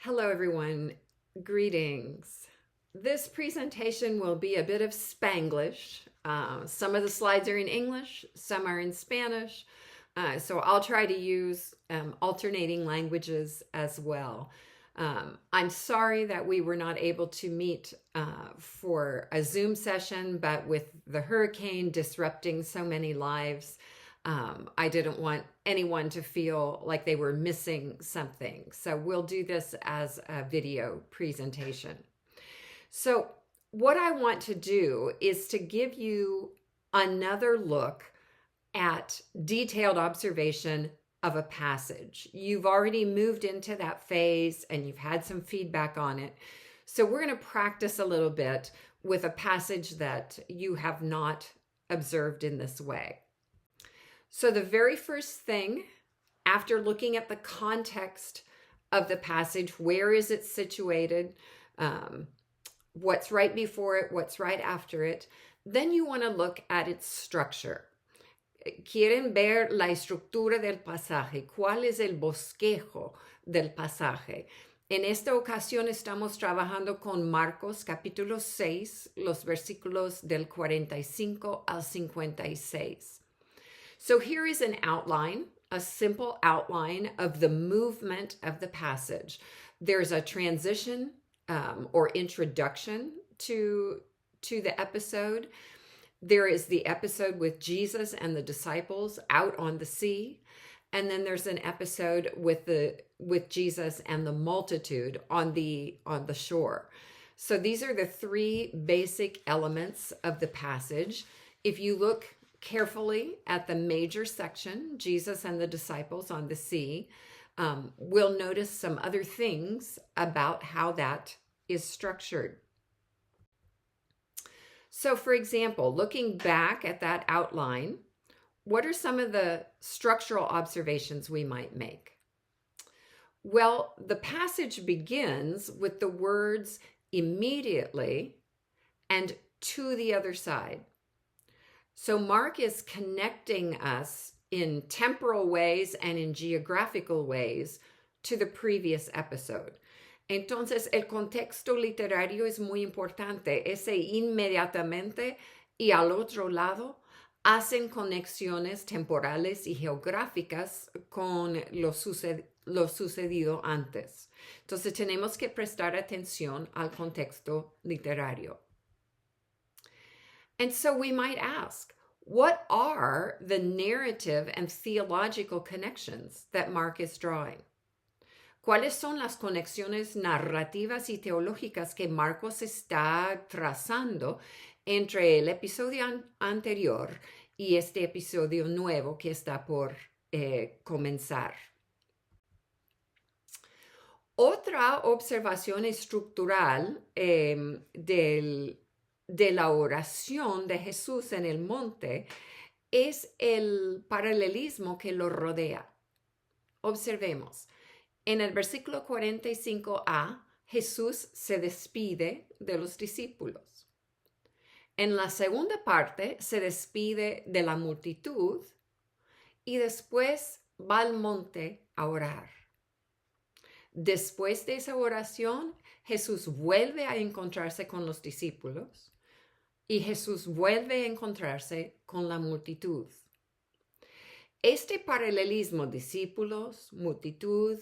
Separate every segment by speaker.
Speaker 1: Hello, everyone. Greetings. This presentation will be a bit of Spanglish. Some of the slides are in English, some are in Spanish. So I'll try to use alternating languages as well. I'm sorry that we were not able to meet for a Zoom session, but with the hurricane disrupting so many lives, I didn't want anyone to feel like they were missing something. So we'll do this as a video presentation. So what I want to do is to give you another look at detailed observation of a passage. You've already moved into that phase and you've had some feedback on it. So we're going to practice a little bit with a passage that you have not observed in this way. So the very first thing, after looking at the context of the passage, where is it situated, what's right before it, what's right after it, then you want to look at its structure. Quieren ver la estructura del pasaje. ¿Cuál es el bosquejo del pasaje? En esta ocasión estamos trabajando con Marcos capítulo 6, los versículos del 45 al 56. So here is an outline, a simple outline of the movement of the passage. There's a transition or introduction to the episode. There is the episode with Jesus and the disciples out on the sea. And then there's an episode with Jesus and the multitude on the shore. So these are the three basic elements of the passage. If you look carefully at the major section, Jesus and the disciples on the sea, we'll notice some other things about how that is structured. So for example, looking back at that outline, what are some of the structural observations we might make? Well, the passage begins with the words immediately and to the other side. So Mark is connecting us in temporal ways and in geographical ways to the previous episode. Entonces, el contexto literario es muy importante. Ese inmediatamente y al otro lado hacen conexiones temporales y geográficas con lo sucedido antes. Entonces, tenemos que prestar atención al contexto literario. And so we might ask, what are the narrative and theological connections that Mark is drawing? ¿Cuáles son las conexiones narrativas y teológicas que Marcos está trazando entre el episodio anterior y este episodio nuevo que está por comenzar? Otra observación estructural de la oración de Jesús en el monte es el paralelismo que lo rodea. Observemos. En el versículo 45a, Jesús se despide de los discípulos. En la segunda parte, se despide de la multitud y después va al monte a orar. Después de esa oración, Jesús vuelve a encontrarse con los discípulos y Jesús vuelve a encontrarse con la multitud. Este paralelismo discípulos, multitud,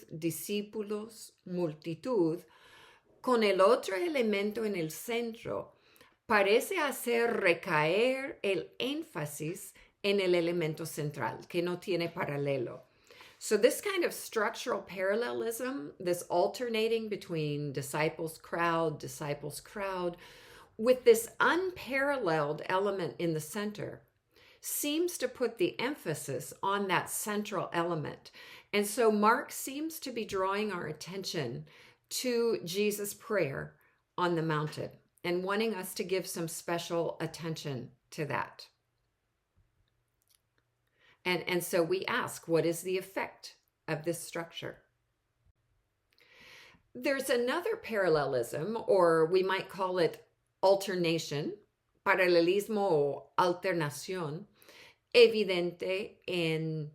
Speaker 1: con el otro elemento en el centro, parece hacer recaer el énfasis en el elemento central, que no tiene paralelo. So this kind of structural parallelism, this alternating between disciples crowd, with this unparalleled element in the center, seems to put the emphasis on that central element. And so Mark seems to be drawing our attention to Jesus' prayer on the mountain and wanting us to give some special attention to that. And so we ask, what is the effect of this structure? There's another parallelism, or we might call it alternation, paralelismo o alternación, evidente en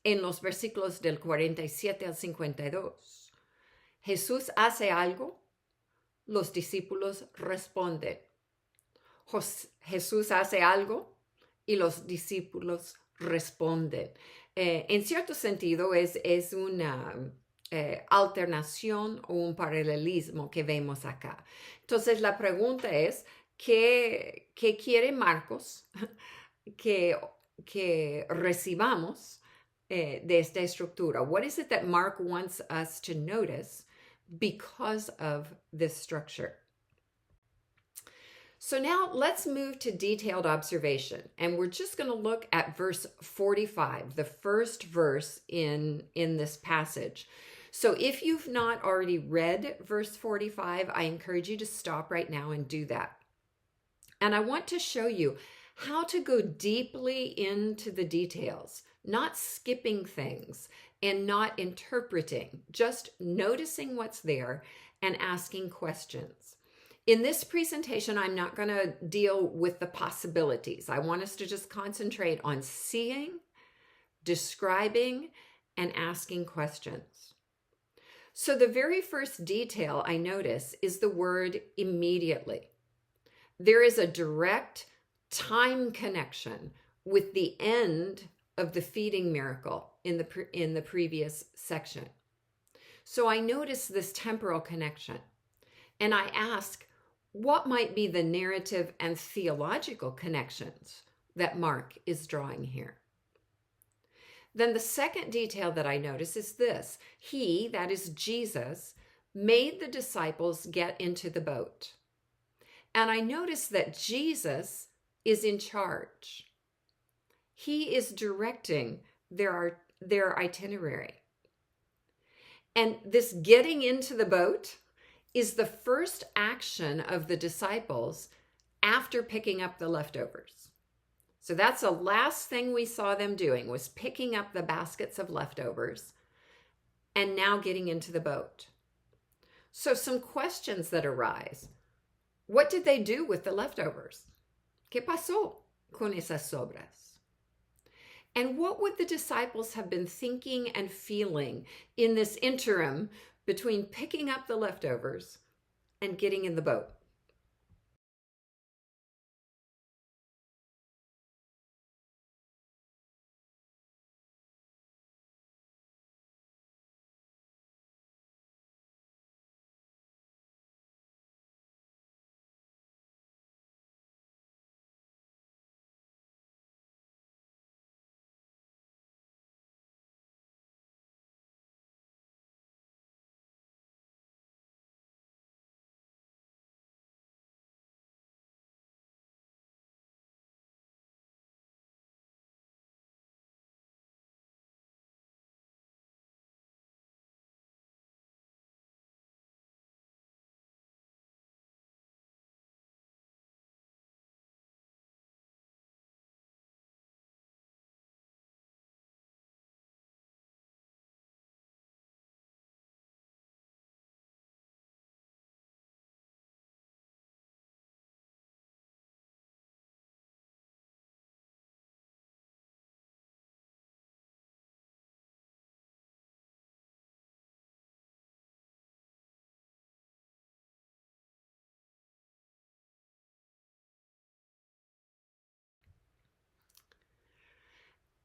Speaker 1: los versículos del 47 al 52. Jesús hace algo, los discípulos responden. Jesús hace algo y los discípulos responden. En cierto sentido es una alternación o un paralelismo que vemos acá. Entonces la pregunta es, ¿qué quiere Marcos que recibamos de esta estructura? What is it that Mark wants us to notice because of this structure? So now let's move to detailed observation, and we're just going to look at verse 45, the first verse in this passage. So if you've not already read verse 45, I encourage you to stop right now and do that. And I want to show you how to go deeply into the details, not skipping things and not interpreting, just noticing what's there and asking questions. In this presentation, I'm not going to deal with the possibilities. I want us to just concentrate on seeing, describing, and asking questions. So the very first detail I notice is the word immediately. There is a direct time connection with the end of the feeding miracle in the previous section. So I notice this temporal connection, and I ask, what might be the narrative and theological connections that Mark is drawing here? Then the second detail that I notice is this. He, that is Jesus, made the disciples get into the boat. And I notice that Jesus is in charge. He is directing their itinerary. And this getting into the boat is the first action of the disciples after picking up the leftovers. So that's the last thing we saw them doing, was picking up the baskets of leftovers and now getting into the boat. So some questions that arise. What did they do with the leftovers? ¿Qué pasó con esas sobras? And what would the disciples have been thinking and feeling in this interim between picking up the leftovers and getting in the boat?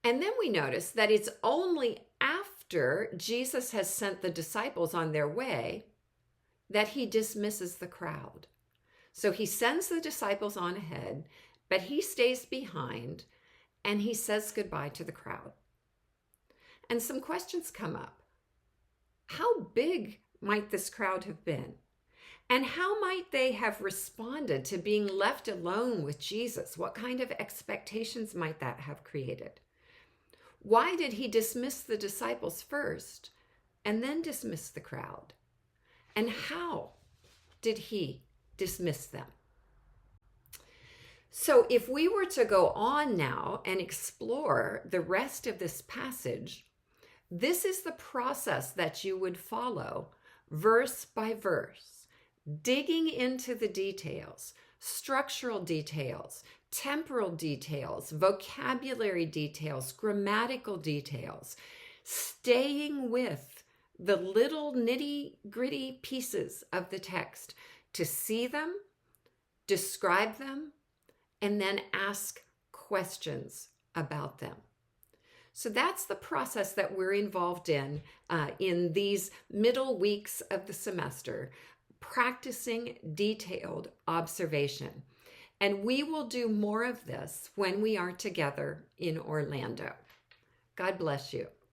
Speaker 1: And then we notice that it's only after Jesus has sent the disciples on their way that he dismisses the crowd. So he sends the disciples on ahead, but he stays behind and he says goodbye to the crowd. And some questions come up. How big might this crowd have been? And how might they have responded to being left alone with Jesus? What kind of expectations might that have created? Why did he dismiss the disciples first and then dismiss the crowd? And how did he dismiss them? So if we were to go on now and explore the rest of this passage, this is the process that you would follow verse by verse, digging into the details, structural details, temporal details, vocabulary details, grammatical details, staying with the little nitty-gritty pieces of the text, to see them, describe them, and then ask questions about them. So that's the process that we're involved in these middle weeks of the semester, practicing detailed observation. And we will do more of this when we are together in Orlando. God bless you.